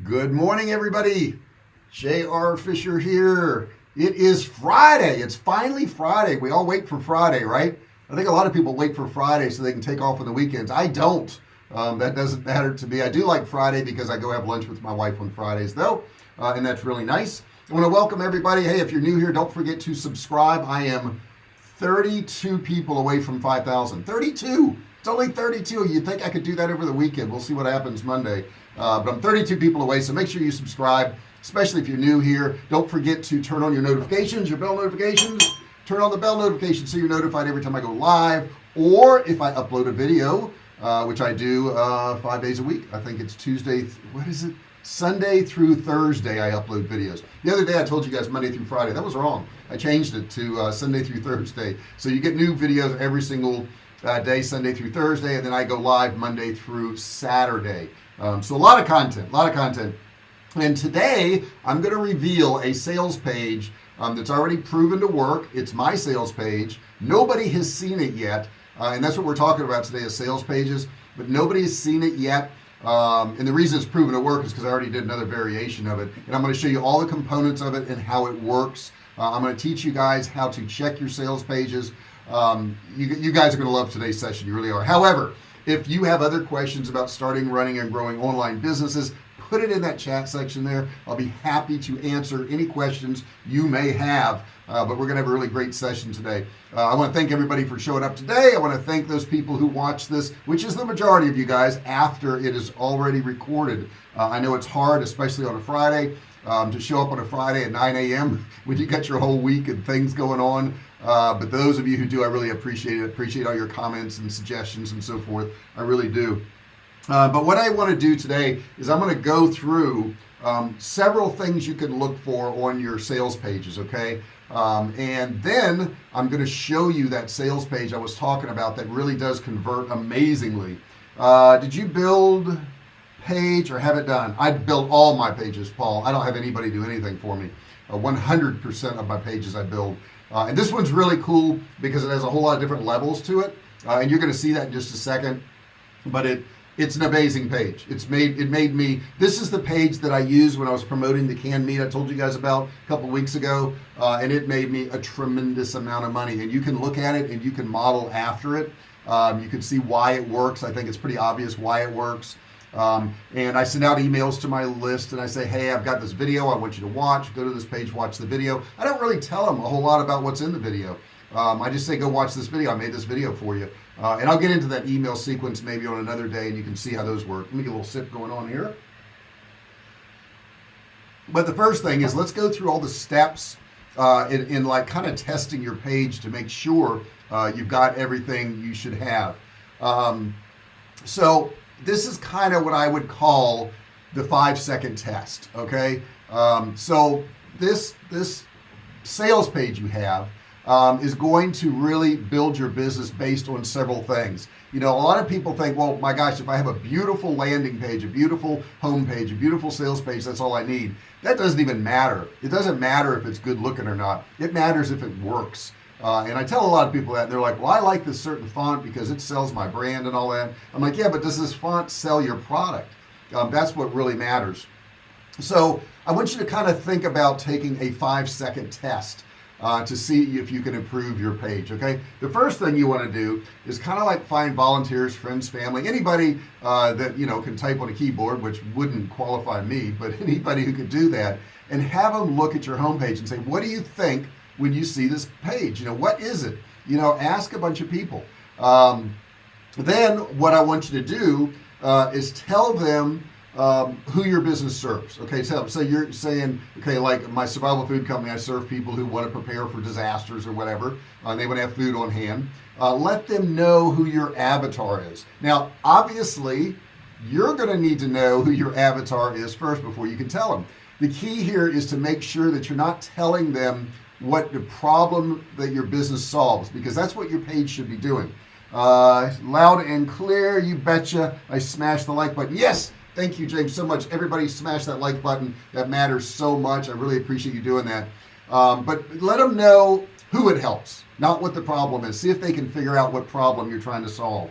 Good morning, everybody. J.R. Fisher here. It is Friday. It's finally Friday. We all wait for Friday, right? I think a lot of people wait for Friday so they can take off on the weekends. I don't. That doesn't matter to me. I do like Friday because I go have lunch with my wife on Fridays, though, and that's really nice. I want to welcome everybody. Hey, if you're new here, don't forget to subscribe. I am 32 people away from 5,000. 32. It's only 32. You'd think I could do that over the weekend. We'll see what happens Monday. But I'm 32 people away, so make sure you subscribe, especially if you're new here. Don't forget to turn on your notifications, your bell notifications. Turn on the bell notifications so you're notified every time I go live, or if I upload a video, which I do 5 days a week. I think it's Sunday through Thursday I upload videos. The other day I told you guys Monday through Friday. That was wrong. I changed it to Sunday through Thursday. So you get new videos every single day, Sunday through Thursday, and then I go live Monday through Saturday. So a lot of content. And today I'm going to reveal a sales page that's already proven to work. It's my sales page. Nobody has seen it yet, and that's what we're talking about today, is sales pages, but nobody has seen it yet. And the reason it's proven to work is because I already did another variation of it, and I'm going to show you all the components of it and how it works. I'm going to teach you guys how to check your sales pages. You guys are going to love today's session. You really are. However, if you have other questions about starting, running, and growing online businesses, put it in that chat section there. I'll be happy to answer any questions you may have. But we're going to have a really great session today. I want to thank everybody for showing up today. I want to thank those people who watch this, which is the majority of you guys, after it is already recorded. I know it's hard, especially on a Friday, to show up on a Friday at 9 a.m. when you got your whole week and things going on. But those of you who do, I really appreciate it. Appreciate all your comments and suggestions and so forth. I really do. But what I want to do today is I'm going to go through several things you can look for on your sales pages, okay? And then I'm going to show you that sales page I was talking about that really does convert amazingly. Did you build page or have it done? I build all my pages, Paul. I don't have anybody do anything for me. 100% of my pages I build. And this one's really cool because it has a whole lot of different levels to it. And you're going to see that in just a second. But it's an amazing page. It made me, this is the page that I used when I was promoting the canned meat I told you guys about a couple weeks ago, and it made me a tremendous amount of money. And you can look at it and you can model after it. You can see why it works. I think it's pretty obvious why it works. And I send out emails to my list and I say, hey, I've got this video I want you to watch. Go to this page, watch the video. I don't really tell them a whole lot about what's in the video. I just say, go watch this video. I made this video for you. And I'll get into that email sequence maybe on another day, and you can see how those work. Let me get a little sip going on here. But the first thing is, let's go through all the steps in like kind of testing your page to make sure you've got everything you should have. So this is kind of what I would call the 5-second test. Okay. So this sales page you have is going to really build your business based on several things. You know, a lot of people think, well, my gosh, if I have a beautiful landing page, a beautiful home page, a beautiful sales page, that's all I need. That doesn't even matter. It doesn't matter if it's good looking or not. It matters if it works. And I tell a lot of people that, and they're like, well, I like this certain font because it sells my brand and all that. I'm like, yeah, but does this font sell your product? That's what really matters. So I want you to kind of think about taking a 5-second test to see if you can improve your page. Okay, the first thing you want to do is kind of like find volunteers, friends, family, anybody that can type on a keyboard, which wouldn't qualify me, but anybody who could do that, and have them look at your homepage and say, what do you think when you see this page? What is it? Ask a bunch of people. Then what I want you to do is tell them who your business serves. Okay, so you're saying, okay, like my survival food company, I serve people who want to prepare for disasters or whatever. They want to have food on hand. Let them know who your avatar is. Now, obviously, you're going to need to know who your avatar is first before you can tell them. The key here is to make sure that you're not telling them what the problem that your business solves, because that's what your page should be doing. Loud and clear, you betcha. I smashed the like button. Yes, thank you, James, so much. Everybody smash that like button. That matters so much. I really appreciate you doing that. But let them know who it helps, not what the problem is. See if they can figure out what problem you're trying to solve.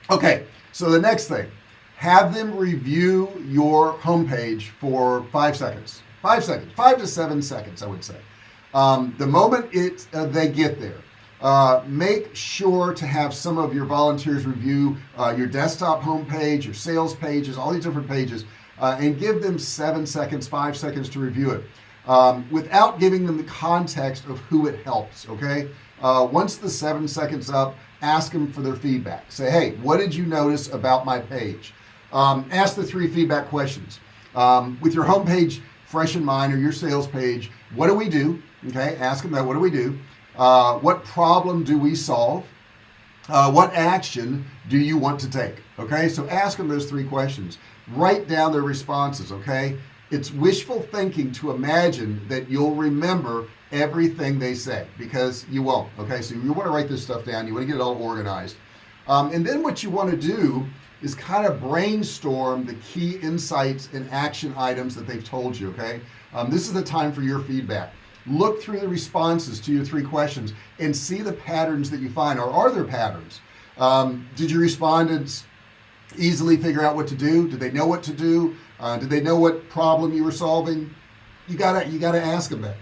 Okay, so the next thing, Have them review your homepage for 5 seconds. 5 seconds, 5 to 7 seconds, I would say. The moment they get there, make sure to have some of your volunteers review your desktop homepage, your sales pages, all these different pages, and give them 7 seconds, 5 seconds to review it without giving them the context of who it helps. Okay, once the 7 seconds up, ask them for their feedback. Say, hey, what did you notice about my page? Ask the 3 feedback questions. With your homepage fresh in mind, or your sales page, what do we do? Okay, ask them that. What do we do? What problem do we solve? What action do you want to take? Okay, so ask them those 3 questions. Write down their responses. Okay, it's wishful thinking to imagine that you'll remember everything they say, because you won't. Okay, so you want to write this stuff down. You want to get it all organized, and then what you want to do is kind of brainstorm the key insights and action items that they've told you. Okay, this is the time for your feedback. Look through the responses to your 3 questions and see the patterns that you find. Or are there patterns? Did your respondents easily figure out what to do? Did they know what to do? Did they know what problem you were solving? You gotta ask them that.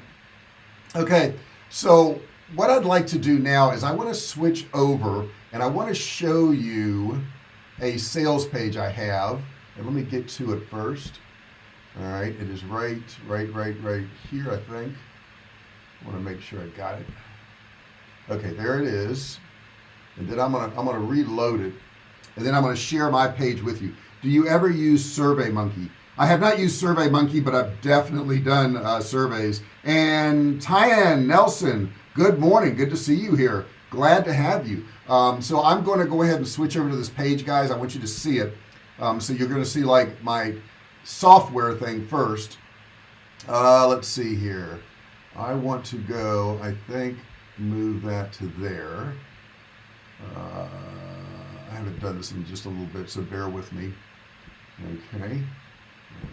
Okay, so what I'd like to do now is I want to switch over and I want to show you a sales page I have, and let me get to it first. All right, it is right here, I think. I want to make sure I got it. Okay, there it is. And then I'm gonna reload it, and then I'm gonna share my page with you. Do you ever use SurveyMonkey? I have not used SurveyMonkey, but I've definitely done surveys. And Tyann Nelson, good morning. Good to see you here. Glad to have you. So I'm going to go ahead and switch over to this page, guys. I want you to see it. So you're going to see like my software thing first. Let's see here. I want to go, I think, move that to there. I haven't done this in just a little bit, so bear with me. Okay.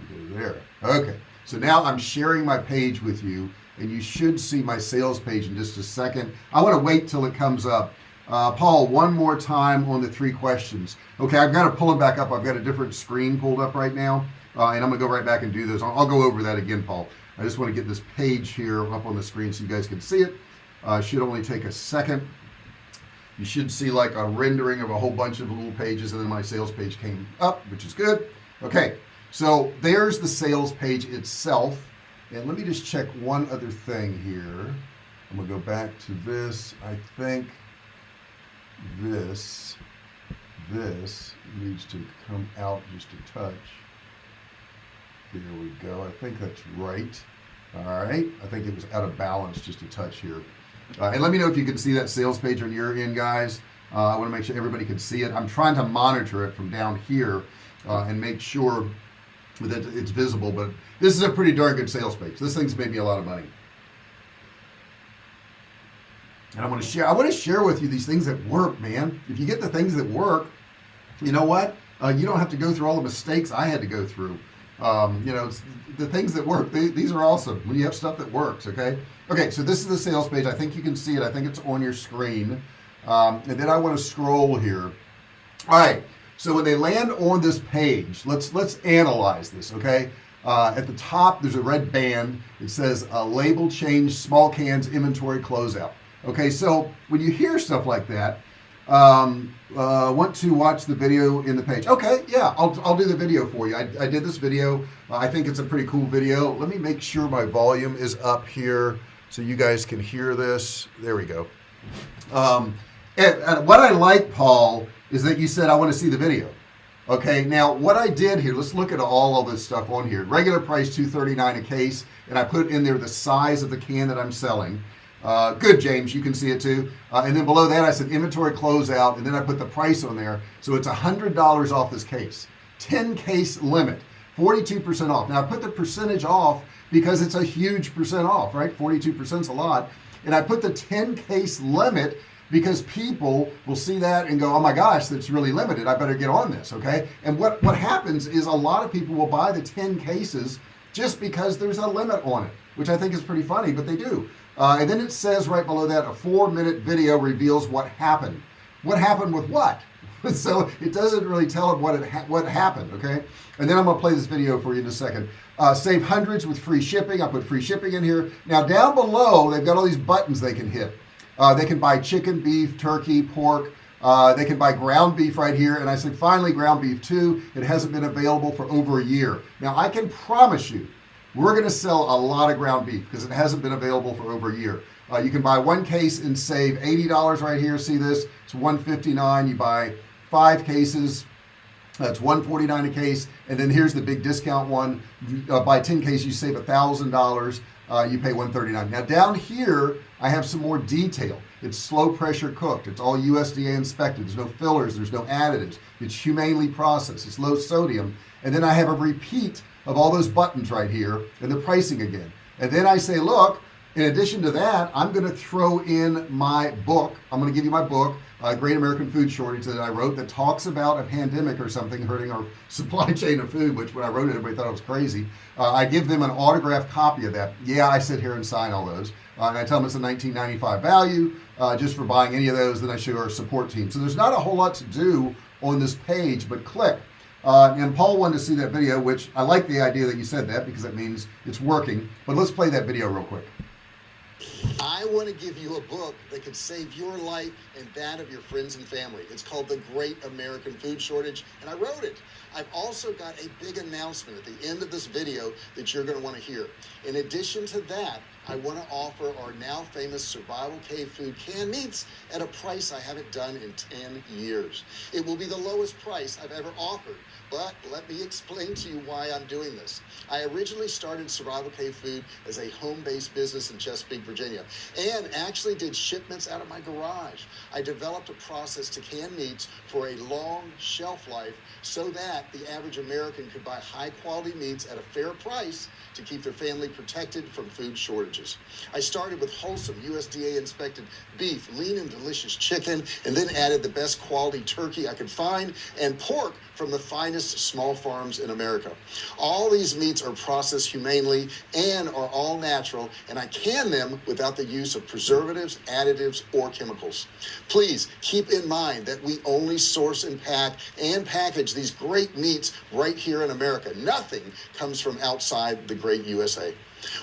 Go there. Okay. So now I'm sharing my page with you, and you should see my sales page in just a second. I want to wait till it comes up. Paul, one more time on the 3 questions. Okay, I've got to pull them back up. I've got a different screen pulled up right now, and I'm going to go right back and do this. I'll go over that again, Paul. I just want to get this page here up on the screen so you guys can see it. Should only take a second. You should see like a rendering of a whole bunch of little pages, and then my sales page came up, which is good. Okay, so there's the sales page itself. And let me just check one other thing here. I'm going to go back to this. I think this needs to come out just a touch. There we go. I think that's right. All right. I think it was out of balance just a touch here. And let me know if you can see that sales page on your end, guys. I want to make sure everybody can see it. I'm trying to monitor it from down here and make sure that it's visible, but this is a pretty darn good sales page. This thing's made me a lot of money. And I want to share with you these things that work, man. If you get the things that work, you know what? You don't have to go through all the mistakes I had to go through. The things that work, these are awesome when you have stuff that works. Okay, so this is the sales page. I think you can see it. I think it's on your screen. And then I want to scroll here. All right, so when they land on this page, let's analyze this. Okay, at the top there's a red band. It says label change, small cans, inventory closeout. Okay, so when you hear stuff like that, want to watch the video in the page? Okay, yeah, I'll do the video for you. I did this video. I think it's a pretty cool video. Let me make sure my volume is up here so you guys can hear this. There we go. And what I like, Paul, is that you said I want to see the video. Okay, now what I did here, let's look at all of this stuff on here. Regular price $2.39 a case, and I put in there the size of the can that I'm selling. Good, James, you can see it too. And then below that I said inventory closeout, and then I put the price on there. So it's $100 off this case. 10 case limit, 42% off. Now I put the percentage off because it's a huge percent off, right? 42% is a lot. And I put the 10 case limit because people will see that and go, oh my gosh, that's really limited. I better get on this, okay? And what happens is a lot of people will buy the 10 cases just because there's a limit on it, which I think is pretty funny, but they do. And then it says right below that, a 4-minute video reveals what happened. What happened with what? So it doesn't really tell them what happened, okay? And then I'm gonna play this video for you in a second. Save hundreds with free shipping. I put free shipping in here. Now down below, they've got all these buttons they can hit. They can buy chicken, beef, turkey, pork. They can buy ground beef right here. And I said, finally, ground beef too. It hasn't been available for over a year. Now I can promise you, we're gonna sell a lot of ground beef because it hasn't been available for over a year. You can buy one case and save $80 right here. See this? It's $159. You buy 5 cases, that's $149 a case. And then here's the big discount one. Buy 10 cases, you save $1,000. You pay $139. Now down here, I have some more detail. It's slow pressure cooked. It's all USDA inspected. There's no fillers. There's no additives. It's humanely processed. It's low sodium. And then I have a repeat of all those buttons right here and the pricing again. And then I say, look, in addition to that, I'm going to throw in my book. I'm going to give you my book, Great American Food Shortage, that I wrote, that talks about a pandemic or something hurting our supply chain of food, which when I wrote it, everybody thought it was crazy. I give them an autographed copy of that. Yeah, I sit here and sign all those. And I tell them it's a $19.95 value just for buying any of those. Then I show our support team. So there's not a whole lot to do on this page, but click. And Paul wanted to see that video, which I like the idea that you said that because that means it's working. But let's play that video real quick. I want to give you a book that could save your life and that of your friends and family. It's called The Great American Food Shortage, and I wrote it. I've also got a big announcement at the end of this video that you're going to want to hear. In addition to that, I want to offer our now famous Survivalcave food canned meats at a price I haven't done in 10 years. It will be the lowest price I've ever offered, but let me explain to you why I'm doing this. I originally started Survivalcave Food as a home-based business in Chesapeake, Virginia, and actually did shipments out of my garage. I developed a process to can meats for a long shelf life so that the average American could buy high-quality meats at a fair price to keep their family protected from food shortages. I started with wholesome USDA-inspected beef, lean and delicious chicken, and then added the best quality turkey I could find and pork from the finest small farms in America. All these meats are processed humanely and are all natural, and I can them without the use of preservatives, additives, or chemicals. Please keep in mind that we only source and package these great meats right here in America. Nothing comes from outside the great USA.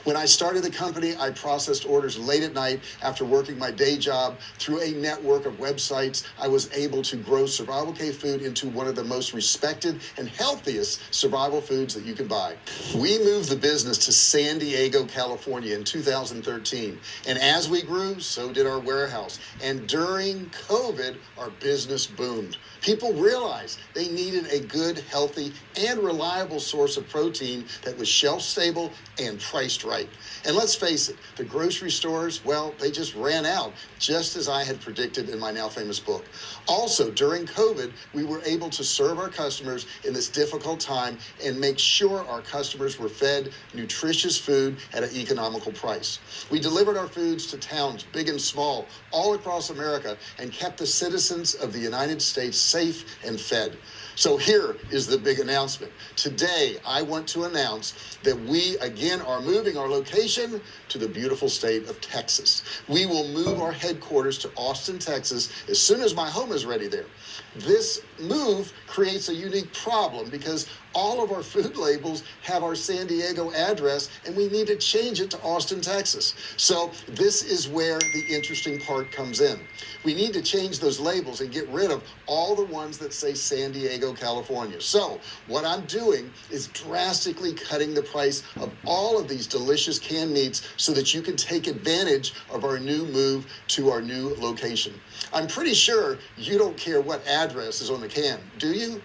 When I started the company, I processed orders late at night after working my day job. Through a network of websites, I was able to grow Survivalcave food into one of the most respected and healthiest survival foods that you can buy. We moved the business to San Diego, California in 2013. And as we grew, so did our warehouse. And during COVID, our business boomed. People realized they needed a good, healthy, and reliable source of protein that was shelf-stable and priced right. And let's face it, the grocery stores, well, they just ran out, just as I had predicted in my now famous book. Also, during COVID, we were able to serve our customers in this difficult time and make sure our customers were fed nutritious food at an economical price. We delivered our foods to towns, big and small, all across America, and kept the citizens of the United States safe and fed. So here is the big announcement. Today, I want to announce that we, again, are moving our location to the beautiful state of Texas. We will move our headquarters to Austin, Texas, as soon as my home is ready there. This move creates a unique problem because all of our food labels have our San Diego address, and we need to change it to Austin, Texas. So this is where the interesting part comes in. We need to change those labels and get rid of all the ones that say San Diego, California. So what I'm doing is drastically cutting the price of all of these delicious canned meats so that you can take advantage of our new move to our new location. I'm pretty sure you don't care what address is on the can, do you?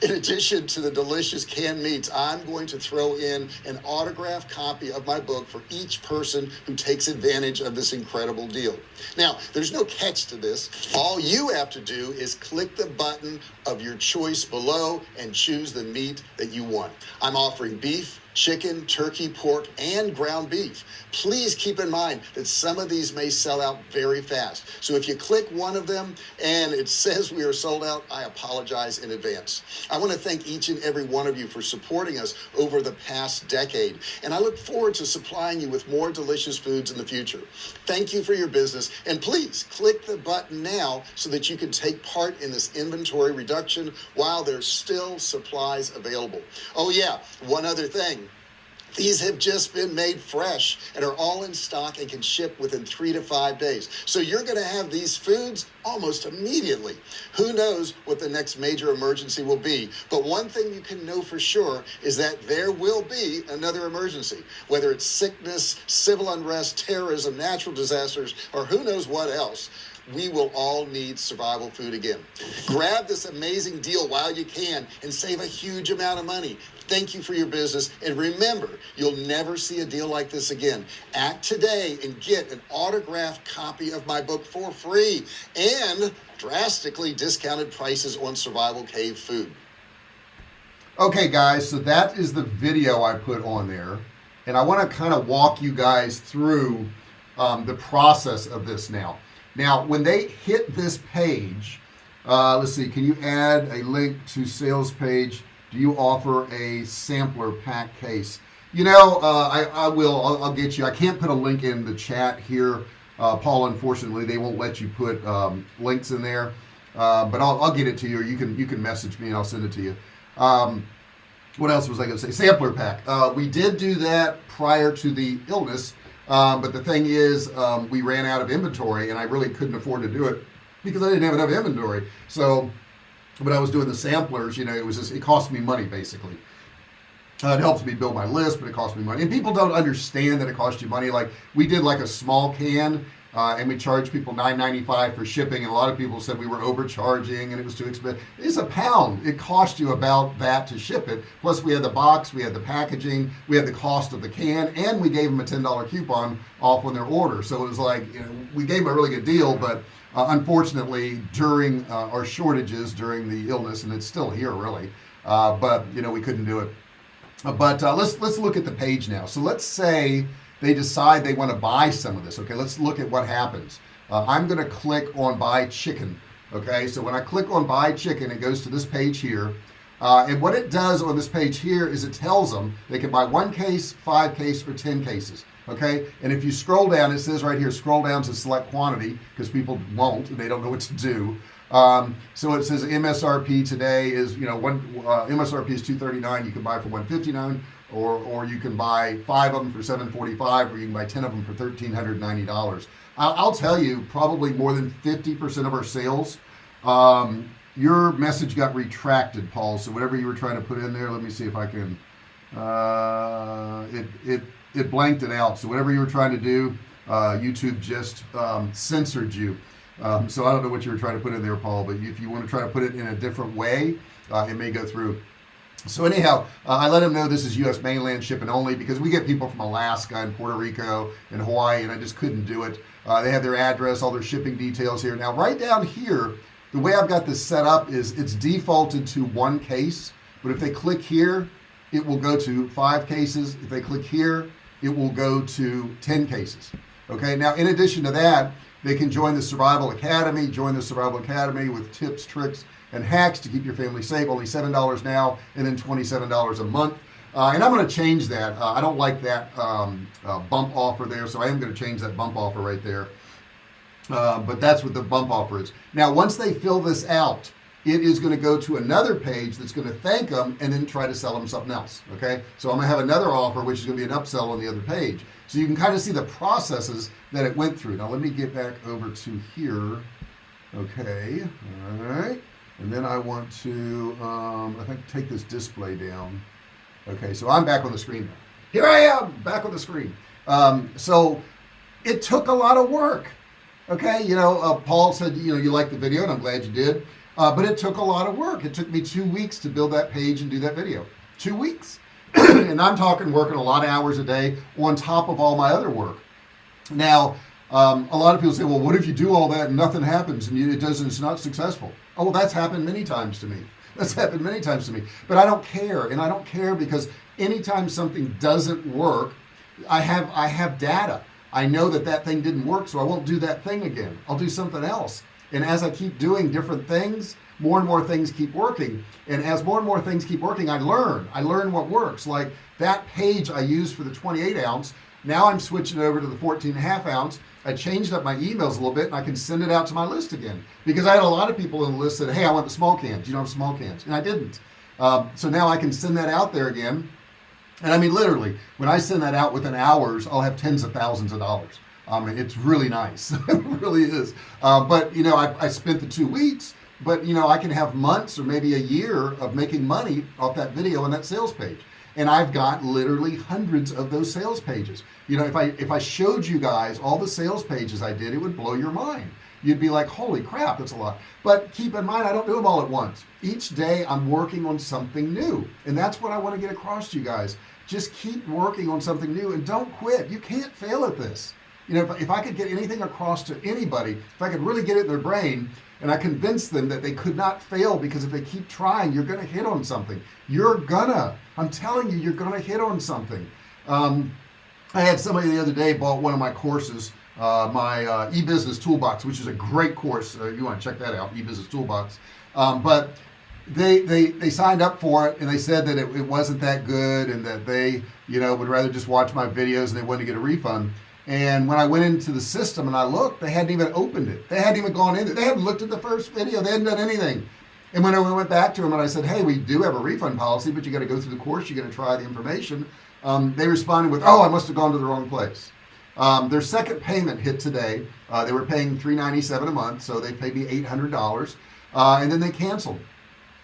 In addition to the delicious canned meats, I'm going to throw in an autographed copy of my book for each person who takes advantage of this incredible deal. Now, there's no catch to this. All you have to do is click the button of your choice below and choose the meat that you want. I'm offering beef, chicken, turkey, pork, and ground beef. Please keep in mind that some of these may sell out very fast. So if you click one of them and it says we are sold out, I apologize in advance. I want to thank each and every one of you for supporting us over the past decade, and I look forward to supplying you with more delicious foods in the future. Thank you for your business, and please click the button now so that you can take part in this inventory reduction while there's still supplies available. Oh yeah, one other thing. These have just been made fresh and are all in stock and can ship within 3 to 5 days. So you're going to have these foods almost immediately. Who knows what the next major emergency will be? But one thing you can know for sure is that there will be another emergency, whether it's sickness, civil unrest, terrorism, natural disasters, or who knows what else. We will all need survival food again. Grab this amazing deal while you can and save a huge amount of money. Thank you for your business, and remember, you'll never see a deal like this again. Act today and get an autographed copy of my book for free and drastically discounted prices on Survivalcave food. Okay guys, so that is the video I put on there, and I want to kind of walk you guys through the process of this now. Now, when they hit this page, let's see, can you add a link to sales page? Do you offer a sampler pack case? You know, I will, I'll get you. I can't put a link in the chat here, Paul, unfortunately. They won't let you put links in there, but I'll get it to you, or you can message me and I'll send it to you. What else was I going to say? Sampler pack. We did do that prior to the illness, but the thing is, we ran out of inventory, and I really couldn't afford to do it because I didn't have enough inventory. So when I was doing the samplers, you know, it cost me money basically. It helps me build my list, but it costs me money. And people don't understand that it costs you money. Like, we did like a small can, and we charged people $9.95 for shipping, and a lot of people said we were overcharging and it was too expensive. It's a pound. It cost you about that to ship it. Plus we had the box, we had the packaging, we had the cost of the can, and we gave them a $10 coupon off on their order. So it was like, you know, we gave them a really good deal, but unfortunately during our shortages during the illness, and it's still here really, but you know, we couldn't do it. But let's look at the page now. So let's say they decide they want to buy some of this. Okay, let's look at what happens. I'm going to click on buy chicken. Okay, so when I click on buy chicken, it goes to this page here. And what it does on this page here is it tells them they can buy 1 case, 5 cases, or 10 cases. Okay, and if you scroll down, it says right here, scroll down to select quantity, because people won't, and they don't know what to do. So it says MSRP today is, you know, MSRP is $239. You can buy for $159, or you can buy 5 of them for $745, or you can buy 10 of them for $1,390. I'll tell you, probably more than 50% of our sales, your message got retracted, Paul. So whatever you were trying to put in there, let me see if I can, it blanked it out. So whatever you were trying to do, YouTube just censored you. So I don't know what you were trying to put in there, Paul, but if you want to try to put it in a different way, it may go through. So anyhow, I let them know this is U.S. mainland shipping only, because we get people from Alaska and Puerto Rico and Hawaii, and I just couldn't do it. They have their address, all their shipping details here. Now, right down here, the way I've got this set up is it's defaulted to 1 case, but if they click here, it will go to 5 cases. If they click here, it will go to 10 cases. Okay, now in addition to that, they can join the Survival Academy, with tips, tricks, and hacks to keep your family safe. Only $7 now, and then $27 a month. And I'm going to change that. I don't like that bump offer there, so I am going to change that bump offer right there. But that's what the bump offer is. Now, once they fill this out, it is going to go to another page that's going to thank them and then try to sell them something else. Okay, so I'm going to have another offer, which is going to be an upsell on the other page. So you can kind of see the processes that it went through. Now let me get back over to here. Okay, all right, and then I want to I think take this display down. Okay, so I'm back on the screen now. Here I am, back on the screen. So it took a lot of work. Okay, you know, Paul said, you know, you liked the video, and I'm glad you did. But it took a lot of work. It took me 2 weeks to build that page and do that video. 2 weeks. And I'm talking working a lot of hours a day on top of all my other work. Now, a lot of people say, well, what if you do all that and nothing happens and it's not successful? Oh, well, that's happened many times to me. That's happened many times to me. But I don't care. And I don't care because Anytime something doesn't work, I have data. I know that that thing didn't work, so I won't do that thing again. I'll do something else. And as I keep doing different things, more and more things keep working. And as more and more things keep working, I learn what works. Like that page I used for the 28 ounce, now I'm switching it over to the 14.5 ounce. I changed up my emails a little bit, and I can send it out to my list again, because I had a lot of people in the list that, hey, I want the small cans. You don't have small cans, and I didn't. So now I can send that out there again. And I mean, literally, when I send that out within hours, I'll have tens of thousands of dollars. It's really nice. It really is. But, you know, I spent the 2 weeks, but, you know, I can have months or maybe a year of making money off that video and that sales page. And I've got literally hundreds of those sales pages. You know, if I showed you guys all the sales pages I did, it would blow your mind. You'd be like, holy crap, that's a lot. But keep in mind, I don't do them all at once. Each day I'm working on something new. And that's what I want to get across to you guys. Just keep working on something new and don't quit. You can't fail at this. You know, if I could get anything across to anybody, if I could really get it in their brain and I convince them that they could not fail, because if they keep trying, you're going to hit on something. I'm telling you, you're going to hit on something. I had somebody the other day bought one of my courses, my e-business toolbox, which is a great course. You want to check that out, e-business toolbox. But they signed up for it, and they said that it wasn't that good, and that they, you know, would rather just watch my videos, and they wanted to get a refund. And when I went into the system and I looked, they hadn't even opened it. They hadn't even gone in there. They hadn't looked at the first video. They hadn't done anything. And when I went back to them and I said, hey, we do have a refund policy, but you got to go through the course. You got to try the information. They responded with, oh, I must have gone to the wrong place. Their second payment hit today. They were paying $397 a month, so they paid me $800. And then they canceled.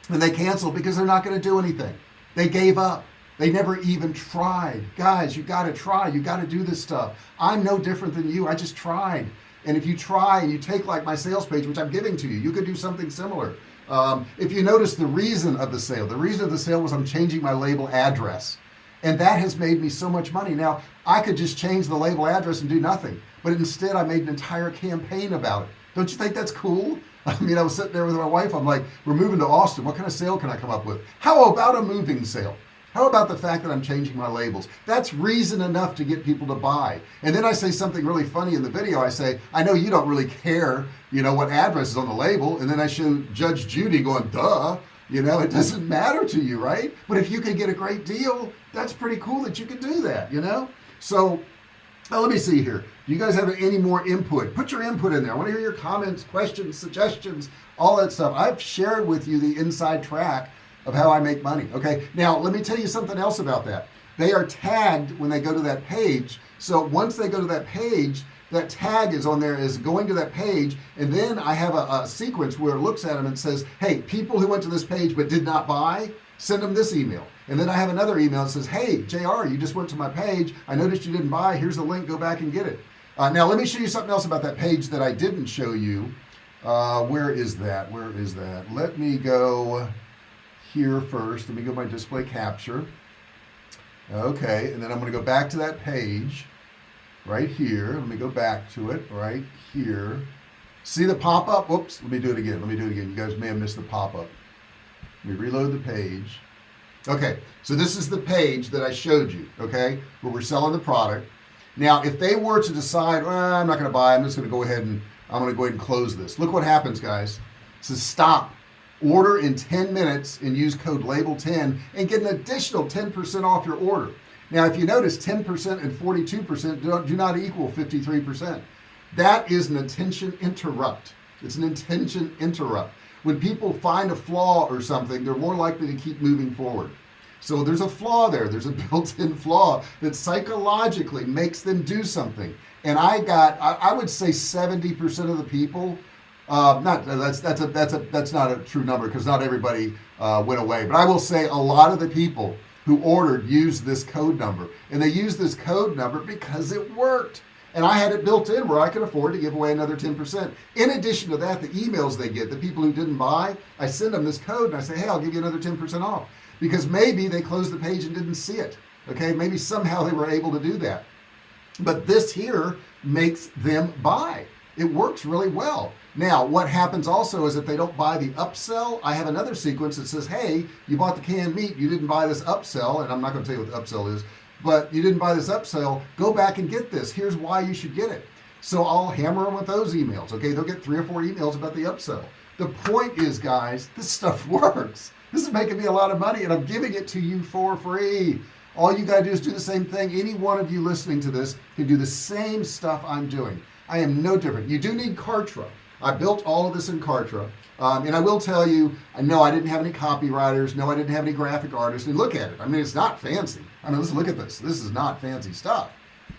And they canceled because they're not going to do anything. They gave up. They never even tried. Guys, you got to try. You got to do this stuff. I'm no different than you. I just tried. And if you try and you take like my sales page, which I'm giving to you, you could do something similar. If you notice the reason of the sale was I'm changing my label address. And that has made me so much money. Now, I could just change the label address and do nothing. But instead, I made an entire campaign about it. Don't you think that's cool? I mean, I was sitting there with my wife. I'm like, we're moving to Austin. What kind of sale can I come up with? How about a moving sale? How about the fact that I'm changing my labels? That's reason enough to get people to buy. And then I say something really funny in the video. I say, I know you don't really care, you know, what address is on the label. And then I show Judge Judy going, duh, you know, it doesn't matter to you, right? But if you can get a great deal, that's pretty cool that you can do that, you know? So let me see here. Do you guys have any more input? Put your input in there. I want to hear your comments, questions, suggestions, all that stuff. I've shared with you the inside track of how I make money. Okay, now let me tell you something else about that. They are tagged when they go to that page. So once they go to that page, that tag is on there as going to that page, and then I have a sequence where it looks at them and says, hey, people who went to this page but did not buy, send them this email. And then I have another email that says, hey, JR, you just went to my page. I noticed you didn't buy. Here's the link. Go back and get it. Now let me show you something else about that page that I didn't show you. Where is that? Where is that? Let me go here first. Let me go to my display capture. Okay, and then I'm going to go back to that page right here. Let me go back to it right here. See the pop-up? Whoops, let me do it again. You guys may have missed the pop-up. Let me reload the page. Okay, so this is the page that I showed you, okay, where we're selling the product. Now, if they were to decide, well, I'm not going to buy, I'm just going to go ahead and close this. Look what happens, guys. It says stop. Order in 10 minutes and use code LABEL10 and get an additional 10% off your order. Now, if you notice, 10% and 42% do not equal 53%. That is an attention interrupt. It's an intention interrupt. When people find a flaw or something, they're more likely to keep moving forward. So there's a flaw there. There's a built-in flaw that psychologically makes them do something. And I would say 70% of the people, that's not a true number because not everybody went away. But I will say a lot of the people who ordered used this code number, and they used this code number because it worked. And I had it built in where I could afford to give away another 10%. In addition to that, the emails they get, the people who didn't buy, I send them this code and I say, hey, I'll give you another 10% off. Because maybe they closed the page and didn't see it. Okay, maybe somehow they were able to do that. But this here makes them buy. It works really well. Now, what happens also is if they don't buy the upsell, I have another sequence that says, hey, you bought the canned meat, you didn't buy this upsell, and I'm not going to tell you what the upsell is, but you didn't buy this upsell, go back and get this. Here's why you should get it. So I'll hammer them with those emails. Okay, they'll get 3 or 4 emails about the upsell. The point is, guys, this stuff works. This is making me a lot of money, and I'm giving it to you for free. All you gotta do is do the same thing. Any one of you listening to this can do the same stuff I'm doing. I am no different. You do need Kartra. I built all of this in Kartra. And I will tell you, I know I didn't have any copywriters. No, I didn't have any graphic artists. And look at it. I mean, it's not fancy. I mean, let's look at this. This is not fancy stuff.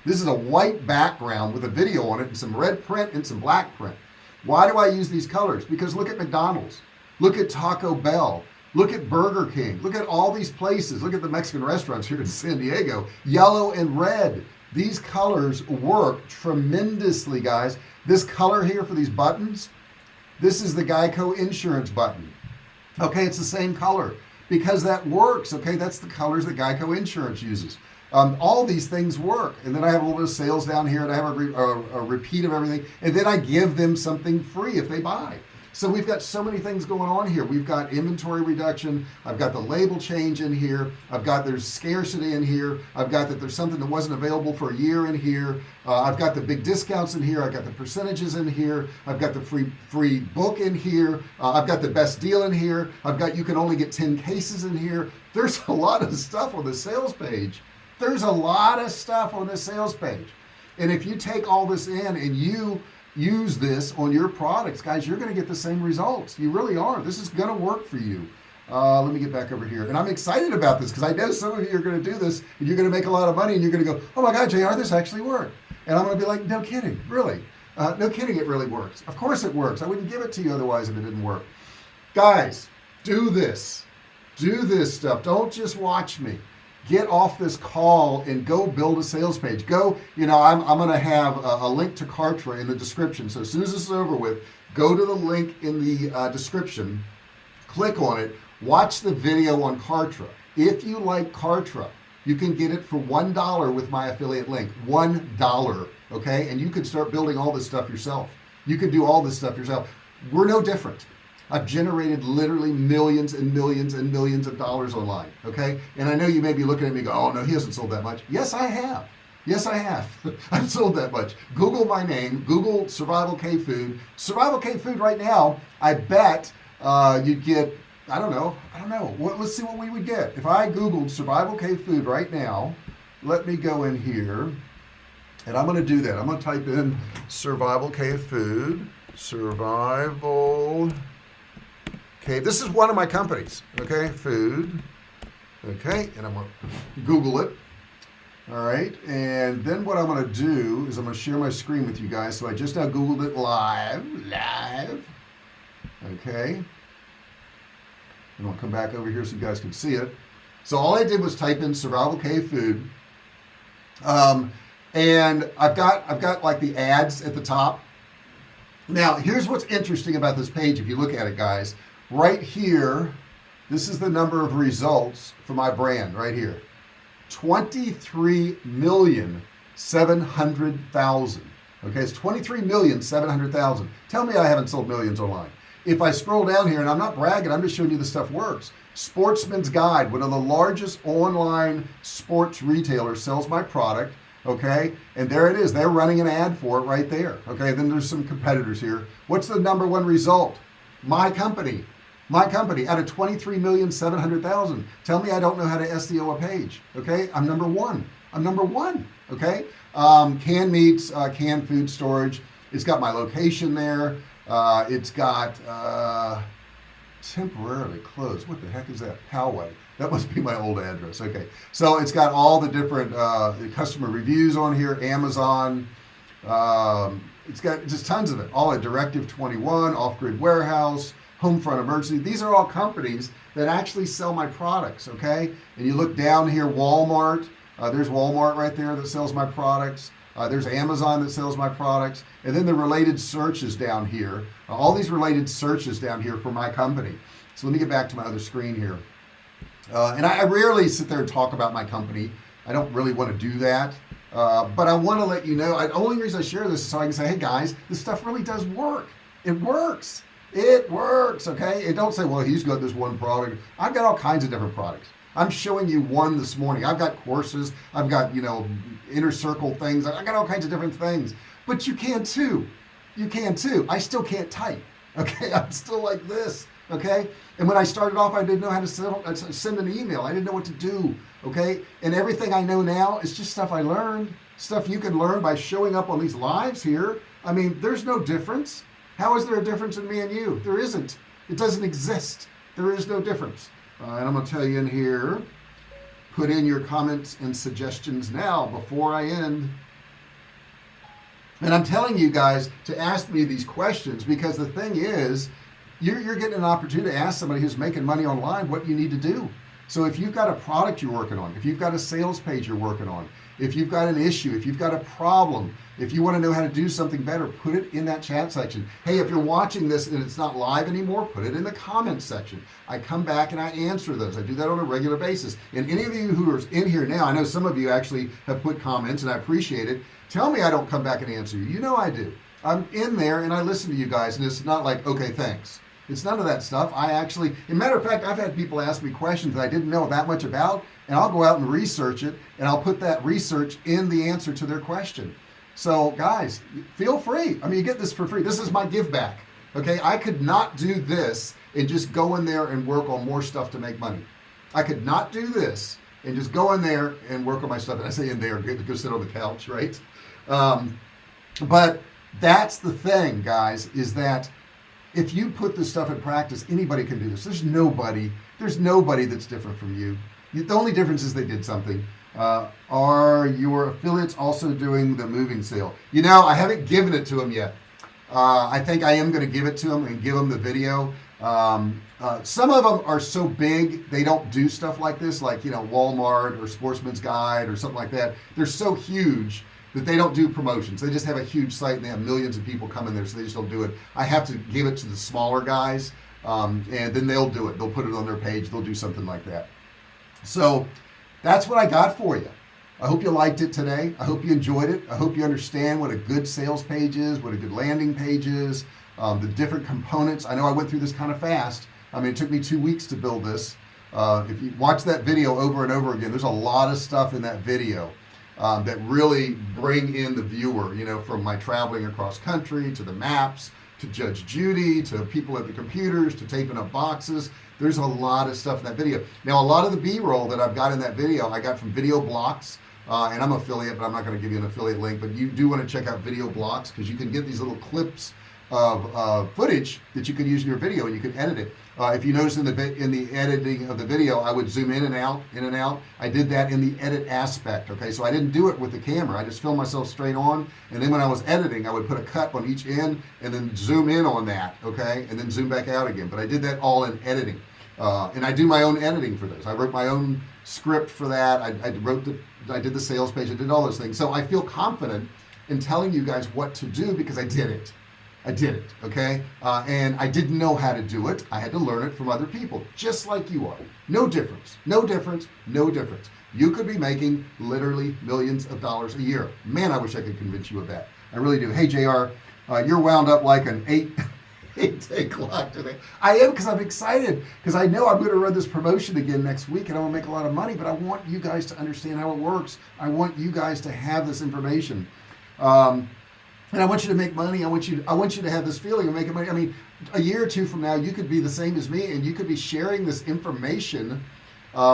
This is a white background with a video on it and some red print and some black print. Why do I use these colors? Because look at McDonald's. Look at Taco Bell. Look at Burger King. Look at all these places. Look at the Mexican restaurants here in San Diego. Yellow and red. These colors work tremendously, guys. This color here for these buttons, this is the Geico insurance button. Okay, it's the same color because that works. Okay, that's the colors that Geico insurance uses. All these things work. And then I have a little bit of sales down here, and I have a repeat of everything. And then I give them something free if they buy. So we've got so many things going on here. We've got inventory reduction. I've got the label change in here. I've got there's scarcity in here. I've got that there's something that wasn't available for a year in here. I've got the big discounts in here. I've got the percentages in here. I've got the free book in here. I've got the best deal in here. I've got you can only get 10 cases in here. There's a lot of stuff on the sales page. There's a lot of stuff on this sales page. And if you take all this in and you use this on your products, guys, you're going to get the same results. You really are. This is going to work for you. Let me get back over here. And I'm excited about this because I know some of you are going to do this and you're going to make a lot of money and you're going to go, oh my God, JR, this actually worked. And I'm going to be like, no kidding, really? No kidding, it really works. Of course it works. I wouldn't give it to you otherwise if it didn't work. Guys, do this. Do this stuff. Don't just watch me. Get off this call and go build a sales page. Go, you know, I'm going to have a link to Kartra in the description. So as soon as this is over with, go to the link in the description, click on it, watch the video on Kartra. If you like Kartra, you can get it for $1 with my affiliate link. $1, okay? And you can start building all this stuff yourself. You can do all this stuff yourself. We're no different. I've generated literally millions and millions and millions of dollars online, okay? And I know you may be looking at me and go, oh no, he hasn't sold that much. Yes, I have. Yes, I have. I've sold that much. Google my name, Google Survivalcave Food. Survivalcave Food right now, I bet you'd get, I don't know. Let's see what we would get. If I Googled Survivalcave Food right now, let me go in here, and I'm gonna do that. I'm gonna type in Survivalcave Food, Survival. Okay, this is one of my companies, okay, food, okay, and I'm going to Google it, all right, and then what I'm going to do is I'm going to share my screen with you guys, so I just now Googled it live, okay, and I'll come back over here so you guys can see it. So all I did was type in Survivalcave Food, and I've got like the ads at the top. Now, here's what's interesting about this page if you look at it, guys. Right here, this is the number of results for my brand right here. 23,700,000. Okay, it's 23,700,000. Tell me I haven't sold millions online. If I scroll down here, and I'm not bragging, I'm just showing you the stuff works. Sportsman's Guide, one of the largest online sports retailers, sells my product. Okay, and there it is. They're running an ad for it right there. Okay, then there's some competitors here. What's the number one result? My company out of 23,700,000. Tell me I don't know how to SEO a page. Okay, I'm number one. Okay, canned meats, canned food storage. It's got my location there. It's got temporarily closed. What the heck is that? Poway. That must be my old address. Okay, so it's got all the different customer reviews on here. Amazon. It's got just tons of it. All at Directive 21, Off Grid Warehouse, Homefront Emergency. These are all companies that actually sell my products, okay? And you look down here, Walmart. There's Walmart right there that sells my products. There's Amazon that sells my products. And then the related searches down here. All these related searches down here for my company. So let me get back to my other screen here. And I rarely sit there and talk about my company. I don't really want to do that. But I want to let you know, the only reason I share this is so I can say, hey guys, this stuff really does work. It works. It works, okay? And don't say, well, he's got this one product. I've got all kinds of different products. I'm showing you one this morning. I've got courses. I've got, inner circle things. I got all kinds of different things. But you can too. You can too. I still can't type, okay? I'm still like this, okay? And when I started off, I didn't know how to send an email. I didn't know what to do, okay? And everything I know now is just stuff I learned, stuff you can learn by showing up on these lives here. I mean, there's no difference. How is there a difference in me and you? There isn't. It doesn't exist. There is no difference. And I'm going to tell you in here, put in your comments and suggestions now before I end. And I'm telling you guys to ask me these questions because the thing is, you're getting an opportunity to ask somebody who's making money online what you need to do. So if you've got a product you're working on, if you've got a sales page you're working on, if you've got an issue, if you've got a problem, if you want to know how to do something better, put it in that chat section. Hey, if you're watching this and it's not live anymore, put it in the comments section. I come back and I answer those. I do that on a regular basis. And any of you who are in here now, I know some of you actually have put comments and I appreciate it. Tell me I don't come back and answer you. You know I do. I'm in there and I listen to you guys and it's not like, okay, thanks. It's none of that stuff. As a matter of fact, I've had people ask me questions that I didn't know that much about, and I'll go out and research it, and I'll put that research in the answer to their question. So guys, feel free. I mean, you get this for free. This is my give back. Okay, I could not do this and just go in there and work on more stuff to make money. I could not do this and just go in there and work on my stuff. And I say in there, go sit on the couch, right? But that's the thing, guys, is that if you put this stuff in practice, anybody can do this. There's nobody that's different from you. The only difference is they did something. Are your affiliates also doing the moving sale? I haven't given it to them yet. I think I am going to give it to them and give them the video. Some of them are so big, they don't do stuff like this, like, Walmart or Sportsman's Guide or something like that. They're so huge that they don't do promotions. They just have a huge site and they have millions of people coming there, so they just don't do it. I have to give it to the smaller guys, and then they'll do it. They'll put it on their page. They'll do something like that. So that's what I got for you. I hope you liked it today. I hope you enjoyed it. I hope you understand what a good sales page is, what a good landing page is, the different components. I know I went through this kind of fast. I mean, it took me 2 weeks to build this. If you watch that video over and over again, there's a lot of stuff in that video that really bring in the viewer, from my traveling across country to the maps, to Judge Judy, to people at the computers, to taping up boxes. There's a lot of stuff in that video. Now, a lot of the B-roll that I've got in that video, I got from Video Blocks, and I'm affiliate, but I'm not going to give you an affiliate link, but you do want to check out Video Blocks because you can get these little clips of footage that you can use in your video and you can edit it. If you notice in the editing of the video, I would zoom in and out. I did that in the edit aspect. Okay, so I didn't do it with the camera. I just filmed myself straight on, and then when I was editing, I would put a cut on each end and then zoom in on that. Okay, and then zoom back out again. But I did that all in editing, and I do my own editing for this. I wrote my own script for that. I did the sales page. I did all those things. So I feel confident in telling you guys what to do because I did it. Okay? And I didn't know how to do it. I had to learn it from other people, just like you are. No difference. You could be making literally millions of dollars a year. Man, I wish I could convince you of that. I really do. Hey, JR, you're wound up like an 8 o'clock today. I am, because I'm excited, because I know I'm going to run this promotion again next week and I want to make a lot of money, but I want you guys to understand how it works. I want you guys to have this information. And I want you to make money. I want you to have this feeling of making money. I mean, a year or two from now, you could be the same as me, and you could be sharing this information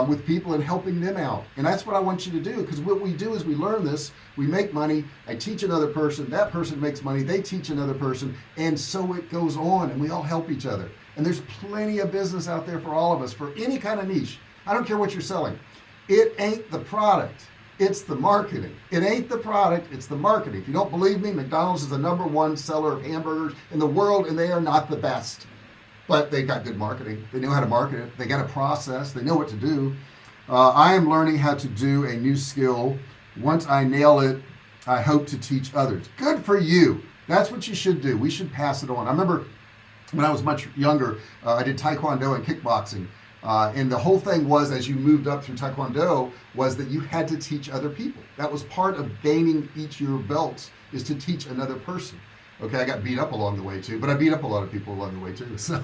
with people and helping them out. And that's what I want you to do, because what we do is we learn this, we make money, I teach another person, that person makes money, they teach another person, and so it goes on, and we all help each other. And there's plenty of business out there for all of us, for any kind of niche. I don't care what you're selling. It ain't the product. It's the marketing. It ain't the product, it's the marketing. If you don't believe me, McDonald's is the #1 seller of hamburgers in the world, and they are not the best. But they've got good marketing. They know how to market it. They got a process. They know what to do. I am learning how to do a new skill. Once I nail it, I hope to teach others. Good for you. That's what you should do. We should pass it on. I remember when I was much younger, I did Taekwondo and kickboxing. And the whole thing was, as you moved up through Taekwondo, was that you had to teach other people. That was part of gaining each of your belts, is to teach another person. Okay, I got beat up along the way too, but I beat up a lot of people along the way too. So,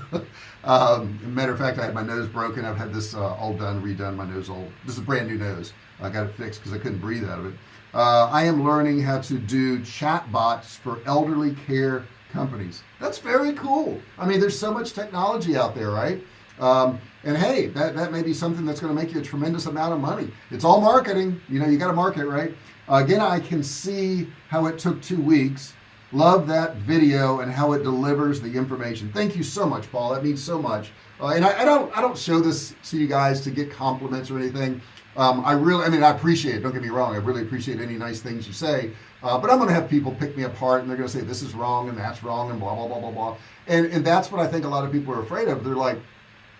matter of fact, I had my nose broken. I've had this all done, redone. My nose this is a brand new nose. I got it fixed because I couldn't breathe out of it. I am learning how to do chat bots for elderly care companies. That's very cool. I mean, there's so much technology out there, right? And hey, that may be something that's going to make you a tremendous amount of money. It's all marketing. You know, you got to market, right? Again, I can see how it took 2 weeks. Love that video and how it delivers the information. Thank you so much, Paul. That means so much. And I don't show this to you guys to get compliments or anything. I appreciate it. Don't get me wrong. I really appreciate any nice things you say. But I'm going to have people pick me apart, and they're going to say this is wrong and that's wrong and blah, blah, blah, blah, blah. And that's what I think a lot of people are afraid of. They're like,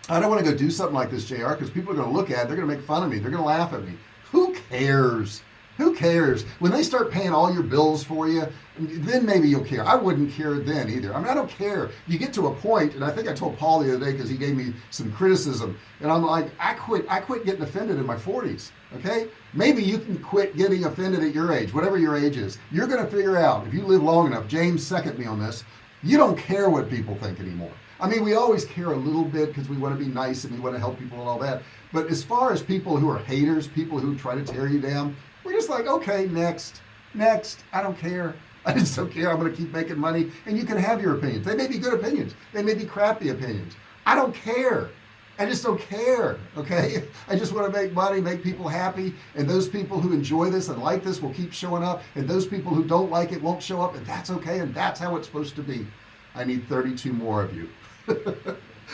I don't want to go do something like this, JR, because people are going to look at it. They're going to make fun of me. They're going to laugh at me. Who cares? Who cares? When they start paying all your bills for you, then maybe you'll care. I wouldn't care then either. I mean, I don't care. You get to a point, and I think I told Paul the other day because he gave me some criticism, and I'm like, I quit getting offended in my 40s. Okay? Maybe you can quit getting offended at your age, whatever your age is. You're going to figure out, if you live long enough, James second me on this, you don't care what people think anymore. I mean, we always care a little bit because we want to be nice and we want to help people and all that. But as far as people who are haters, people who try to tear you down, we're just like, okay, next, I don't care. I just don't care. I'm going to keep making money, and you can have your opinions. They may be good opinions. They may be crappy opinions. I don't care. I just don't care, okay? I just want to make money, make people happy, and those people who enjoy this and like this will keep showing up, and those people who don't like it won't show up, and that's okay, and that's how it's supposed to be. I need 32 more of you.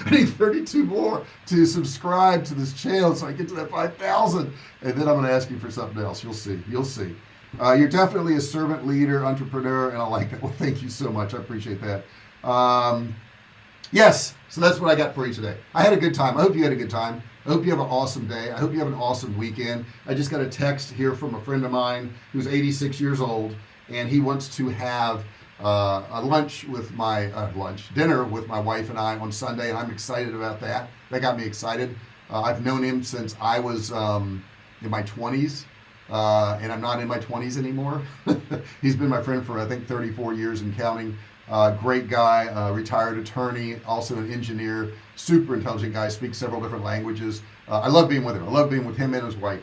I need 32 more to subscribe to this channel so I get to that 5,000, and then I'm going to ask you for something else. You'll see. You're definitely a servant leader, entrepreneur, and I like that. Well, thank you so much. I appreciate that. Yes, so that's what I got for you today. I had a good time. I hope you had a good time. I hope you have an awesome day. I hope you have an awesome weekend. I just got a text here from a friend of mine who's 86 years old, and he wants to have a dinner with my wife and I on Sunday, and I'm excited about that. That got me excited. I've known him since I was in my 20s, and I'm not in my 20s anymore. He's been my friend for I think 34 years and counting. Great guy, retired attorney, also an engineer, super intelligent guy, speaks several different languages. I love being with him. I love being with him and his wife.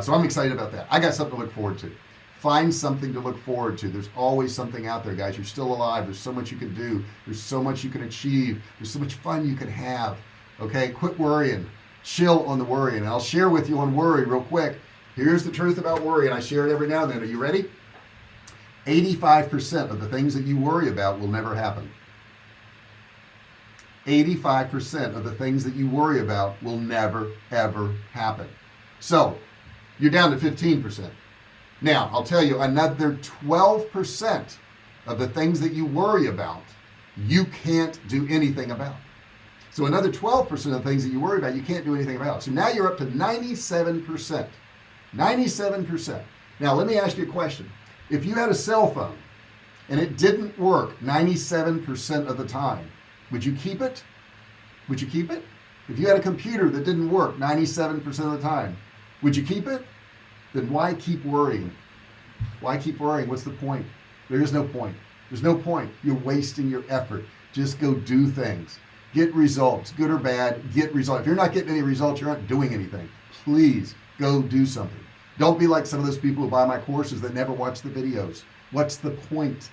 So I'm excited about that. I got something to look forward to. Find something to look forward to. There's always something out there, guys. You're still alive. There's so much you can do. There's so much you can achieve. There's so much fun you can have. Okay, quit worrying. Chill on the worrying. And I'll share with you on worry real quick. Here's the truth about worry, and I share it every now and then. Are you ready? 85% of the things that you worry about will never happen. 85% of the things that you worry about will never, ever happen. So, you're down to 15%. Now, I'll tell you, another 12% of the things that you worry about, you can't do anything about. So another 12% of the things that you worry about, you can't do anything about. So now you're up to 97%. 97%. Now, let me ask you a question. If you had a cell phone and it didn't work 97% of the time, would you keep it? Would you keep it? If you had a computer that didn't work 97% of the time, would you keep it? Then why keep worrying? Why keep worrying? What's the point? There is no point. There's no point. You're wasting your effort. Just go do things. Get results, good or bad, get results. If you're not getting any results, you're not doing anything. Please go do something. Don't be like some of those people who buy my courses that never watch the videos. What's the point?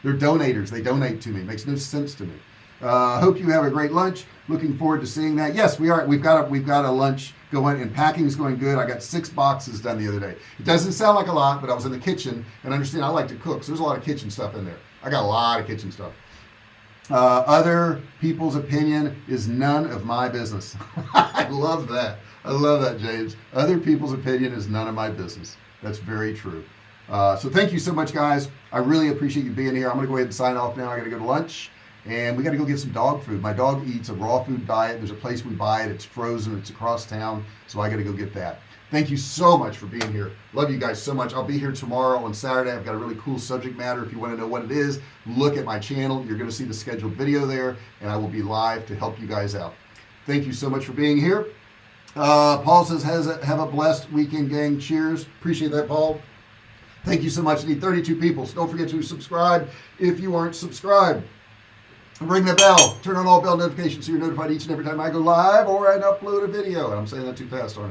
They're donators. They donate to me. It makes no sense to me. Hope you have a great lunch. Looking forward to seeing that. Yes, we are. We've got a lunch going, and packing is going good. I got 6 boxes done the other day. It doesn't sound like a lot, but I was in the kitchen, and understand I like to cook, so there's a lot of kitchen stuff in there. I got a lot of kitchen stuff. Other people's opinion is none of my business. I love that. I love that, James. Other people's opinion is none of my business. That's very true. So thank you so much, guys. I really appreciate you being here. I'm going to go ahead and sign off now. I got to go to lunch, and we got to go get some dog food. My dog eats a raw food diet. There's a place we buy it. It's frozen. It's across town, so I got to go get that. Thank you so much for being here. Love you guys so much. I'll be here tomorrow on Saturday. I've got a really cool subject matter. If you want to know what it is, look at my channel. You're going to see the scheduled video there, and I will be live to help you guys out. Thank you so much for being here. Paul says, have a blessed weekend, gang. Cheers. Appreciate that, Paul. Thank you so much. I need 32 people. So don't forget to subscribe if you aren't subscribed. Ring the bell. Turn on all bell notifications so you're notified each and every time I go live or I upload a video. And I'm saying that too fast, aren't I?